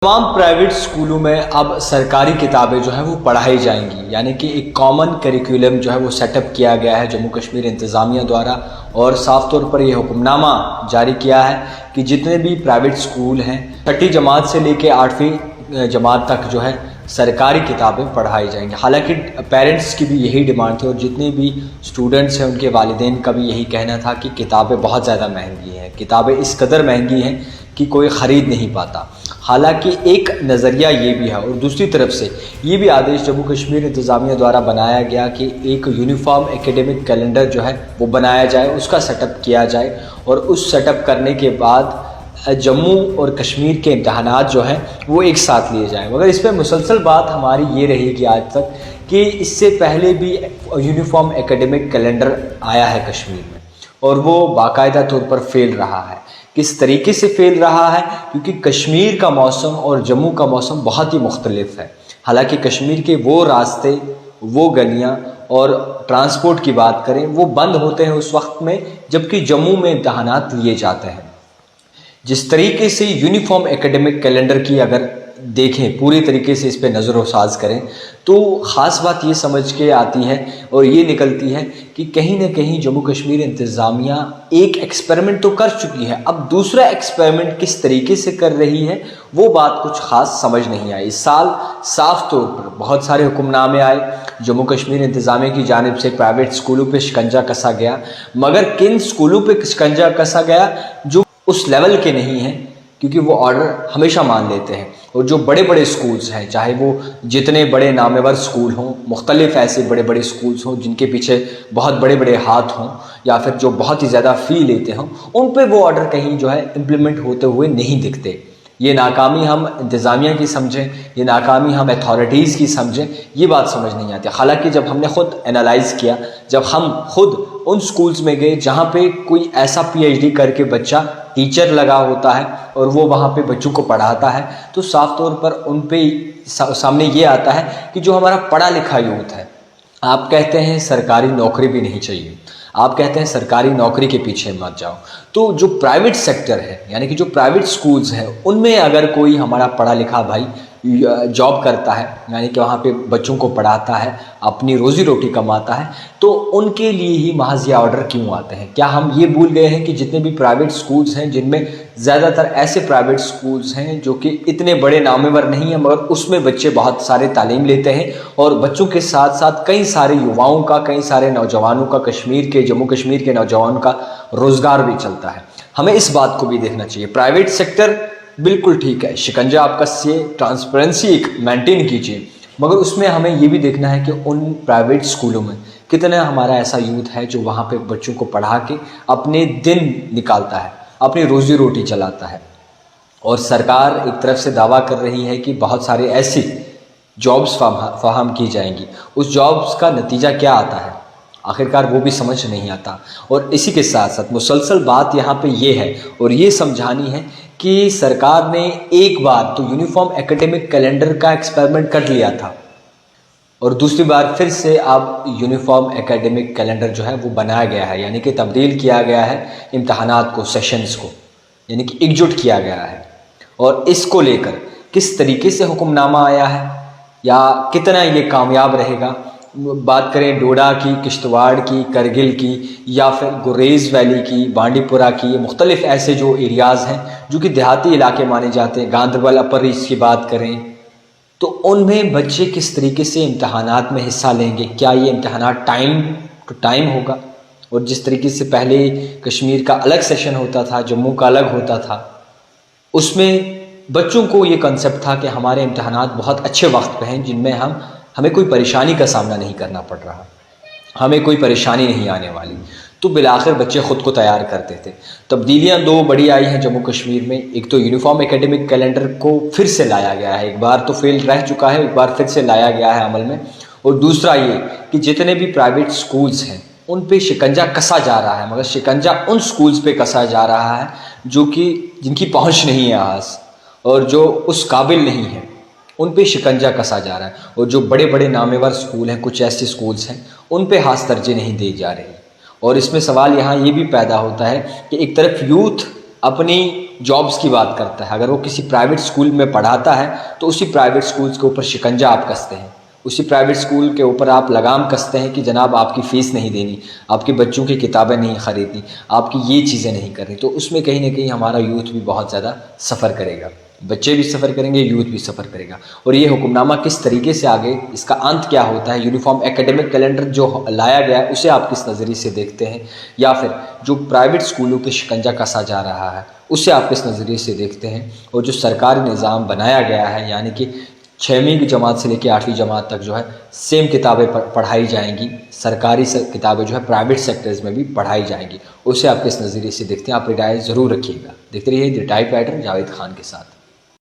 تمام پرائیویٹ اسکولوں میں اب سرکاری کتابیں جو ہیں وہ پڑھائی جائیں گی، یعنی کہ ایک کامن کریکولم جو ہے وہ سیٹ اپ کیا گیا ہے جموں کشمیر انتظامیہ دوارا، اور صاف طور پر یہ حکم نامہ جاری کیا ہے کہ جتنے بھی پرائیویٹ اسکول ہیں 6ٹھی جماعت سے لے کے 8ویں جماعت تک جو ہے سرکاری کتابیں پڑھائی جائیں گی۔ حالانکہ پیرنٹس کی بھی یہی ڈیمانڈ تھی اور جتنے بھی اسٹوڈنٹس ہیں ان کے والدین کا بھی یہی کہنا تھا کہ کتابیں بہت زیادہ مہنگی ہیں، کتابیں اس قدر مہنگی ہیں کہ کوئی خرید نہیں پاتا۔ حالانکہ ایک نظریہ یہ بھی ہے اور دوسری طرف سے یہ بھی آدیش جموں کشمیر انتظامیہ دوارا بنایا گیا کہ ایک یونیفارم ایکیڈمک کیلنڈر جو ہے وہ بنایا جائے، اس کا سیٹ اپ کیا جائے، اور اس سیٹ اپ کرنے کے بعد جموں اور کشمیر کے امتحانات جو ہیں وہ ایک ساتھ لیے جائیں۔ مگر اس پہ مسلسل بات ہماری یہ رہی کہ آج تک کہ اس سے پہلے بھی یونیفارم ایکیڈمک کیلنڈر آیا ہے کشمیر میں اور وہ باقاعدہ طور پر فیل رہا ہے۔ کس طریقے سے فیل رہا ہے؟ کیونکہ کشمیر کا موسم اور جموں کا موسم بہت ہی مختلف ہے۔ حالانکہ کشمیر کے وہ راستے، وہ گلیاں اور ٹرانسپورٹ کی بات کریں وہ بند ہوتے ہیں اس وقت میں جبکہ جموں میں امتحانات لیے جاتے ہیں۔ جس طریقے سے یونیفارم ایکیڈمک کیلنڈر کی اگر دیکھیں، پوری طریقے سے اس پہ نظر و ساز کریں تو خاص بات یہ سمجھ کے آتی ہے اور یہ نکلتی ہے کہ کہیں نہ کہیں جموں کشمیر انتظامیہ ایک ایکسپیریمنٹ تو کر چکی ہے، اب دوسرا ایکسپیریمنٹ کس طریقے سے کر رہی ہے وہ بات کچھ خاص سمجھ نہیں آئی۔ اس سال صاف طور پر بہت سارے حکم نامے آئے جموں کشمیر انتظامیہ کی جانب سے، پرائیویٹ اسکولوں پہ شکنجہ کسا گیا، مگر کن اسکولوں پہ شکنجہ کسا گیا جو اس لیول کے نہیں ہیں، کیونکہ وہ آرڈر ہمیشہ مان لیتے ہیں، اور جو بڑے بڑے سکولز ہیں، چاہے وہ جتنے بڑے نامور سکول ہوں، مختلف ایسے بڑے بڑے سکولز ہوں جن کے پیچھے بہت بڑے بڑے ہاتھ ہوں یا پھر جو بہت ہی زیادہ فی لیتے ہوں، ان پہ وہ آرڈر کہیں جو ہے امپلیمنٹ ہوتے ہوئے نہیں دکھتے۔ یہ ناکامی ہم انتظامیہ کی سمجھیں، یہ ناکامی ہم اتھارٹیز کی سمجھیں، یہ بات سمجھ نہیں آتی۔ حالانکہ جب ہم نے خود انالائز کیا، جب ہم خود ان سکولز میں گئے جہاں پہ کوئی ایسا پی ایچ ڈی کر کے بچہ ٹیچر لگا ہوتا ہے اور وہ وہاں پہ بچوں کو پڑھاتا ہے، تو صاف طور پر ان پہ سامنے یہ آتا ہے کہ جو ہمارا پڑھا لکھا یوتھ ہے، آپ کہتے ہیں سرکاری نوکری بھی نہیں چاہیے، آپ کہتے ہیں سرکاری نوکری کے پیچھے مت جاؤ، تو جو پرائیویٹ سیکٹر ہے یعنی کہ جو پرائیویٹ سکولز ہیں ان میں اگر کوئی ہمارا پڑھا لکھا بھائی جاب کرتا ہے، یعنی کہ وہاں پہ بچوں کو پڑھاتا ہے، اپنی روزی روٹی کماتا ہے، تو ان کے لیے ہی محض یہ آرڈر کیوں آتے ہیں؟ کیا ہم یہ بھول گئے ہیں کہ جتنے بھی پرائیویٹ سکولز ہیں، جن میں زیادہ تر ایسے پرائیویٹ سکولز ہیں جو کہ اتنے بڑے نامور نہیں ہیں مگر اس میں بچے بہت سارے تعلیم لیتے ہیں، اور بچوں کے ساتھ ساتھ کئی سارے یواؤں کا، کئی سارے نوجوانوں کا، جموں کشمیر کے نوجوانوں کا روزگار بھی چلتا ہے۔ ہمیں اس بات کو بھی دیکھنا چاہیے۔ پرائیویٹ سیکٹر بالکل ٹھیک ہے، شکنجہ آپ کا سے ٹرانسپیرنسی ایک مینٹین کیجیے، مگر اس میں ہمیں یہ بھی دیکھنا ہے کہ ان پرائیویٹ سکولوں میں کتنا ہمارا ایسا یوتھ ہے جو وہاں پہ بچوں کو پڑھا کے اپنے دن نکالتا ہے، اپنی روزی روٹی چلاتا ہے۔ اور سرکار ایک طرف سے دعویٰ کر رہی ہے کہ بہت سارے ایسی جابز فراہم کی جائیں گی، اس جابز کا نتیجہ کیا آتا ہے آخرکار وہ بھی سمجھ نہیں آتا۔ اور اسی کے ساتھ ساتھ مسلسل بات یہاں پہ یہ ہے اور یہ سمجھانی ہے کہ سرکار نے ایک بار تو یونیفارم ایکیڈمک کیلنڈر کا ایکسپیریمنٹ کر لیا تھا، اور دوسری بار پھر سے اب یونیفارم ایکیڈمک کیلنڈر جو ہے وہ بنایا گیا ہے، یعنی کہ تبدیل کیا گیا ہے امتحانات کو، سیشنز کو، یعنی کہ ایکجٹ کیا گیا ہے۔ اور اس کو لے کر کس طریقے سے حکم نامہ آیا ہے یا کتنا یہ کامیاب رہے گا، بات کریں ڈوڈا کی، کشتواڑ کی، کرگل کی، یا پھر گریز ویلی کی، بانڈی پورہ کی، یہ مختلف ایسے جو ایریاز ہیں جو کہ دیہاتی علاقے مانے جاتے ہیں، گاندربل اپر ریچ کی بات کریں، تو ان میں بچے کس طریقے سے امتحانات میں حصہ لیں گے؟ کیا یہ امتحانات ٹائم ٹو ٹائم ہوگا؟ اور جس طریقے سے پہلے کشمیر کا الگ سیشن ہوتا تھا، جموں کا الگ ہوتا تھا، اس میں بچوں کو یہ کنسیپٹ تھا کہ ہمارے امتحانات بہت اچھے وقت پہ ہیں جن میں ہمیں کوئی پریشانی کا سامنا نہیں کرنا پڑ رہا، ہمیں کوئی پریشانی نہیں آنے والی، تو بالآخر بچے خود کو تیار کرتے تھے۔ تبدیلیاں دو بڑی آئی ہیں جموں کشمیر میں، ایک تو یونیفارم ایکیڈمک کیلنڈر کو پھر سے لایا گیا ہے، ایک بار تو فیل رہ چکا ہے، ایک بار پھر سے لایا گیا ہے عمل میں، اور دوسرا یہ کہ جتنے بھی پرائیویٹ سکولز ہیں ان پہ شکنجہ کسا جا رہا ہے، مگر شکنجہ ان سکولز پہ کسا جا رہا ہے جو کہ جن کی پہنچ نہیں ہے آج اور جو اس قابل نہیں ہے، ان پہ شکنجہ کسا جا رہا ہے۔ اور جو بڑے بڑے نامور سکول ہیں، کچھ ایسے سکولز ہیں، ان پہ خاص ترجیح نہیں دی جا رہی۔ اور اس میں سوال یہاں یہ بھی پیدا ہوتا ہے کہ ایک طرف یوتھ اپنی جابس کی بات کرتا ہے، اگر وہ کسی پرائیویٹ اسکول میں پڑھاتا ہے تو اسی پرائیویٹ اسکولس کے اوپر شکنجہ آپ کستے ہیں، اسی پرائیویٹ اسکول کے اوپر آپ لگام کستے ہیں کہ جناب آپ کی فیس نہیں دینی، آپ کے بچوں کی کتابیں نہیں خریدنی، آپ کی یہ چیزیں نہیں کرنی، تو اس میں کہیں نہ کہیں ہمارا یوتھ بھی بہت زیادہ سفر کرے گا، بچے بھی سفر کریں گے، یوتھ بھی سفر کرے گا۔ اور یہ حکم نامہ کس طریقے سے آگے اس کا انت کیا ہوتا ہے، یونیفارم ایکیڈمک کیلنڈر جو لایا گیا ہے اسے آپ کس نظریے سے دیکھتے ہیں، یا پھر جو پرائیویٹ اسکولوں پہ شکنجہ کسا جا رہا ہے اسے آپ کس نظریے سے دیکھتے ہیں، اور جو سرکاری نظام بنایا گیا ہے یعنی کہ 6ویں جماعت سے لے کے 8ویں جماعت تک جو ہے سیم کتابیں پڑھائی جائیں گی، سرکاری کتابیں جو ہے پرائیویٹ سیکٹرز میں بھی پڑھائی جائیں گی، اسے آپ کس نظریے سے دیکھتے ہیں، آپ رائے ضرور رکھیے گا۔ دیکھتے رہیے the type writer Javed Khan کے ساتھ۔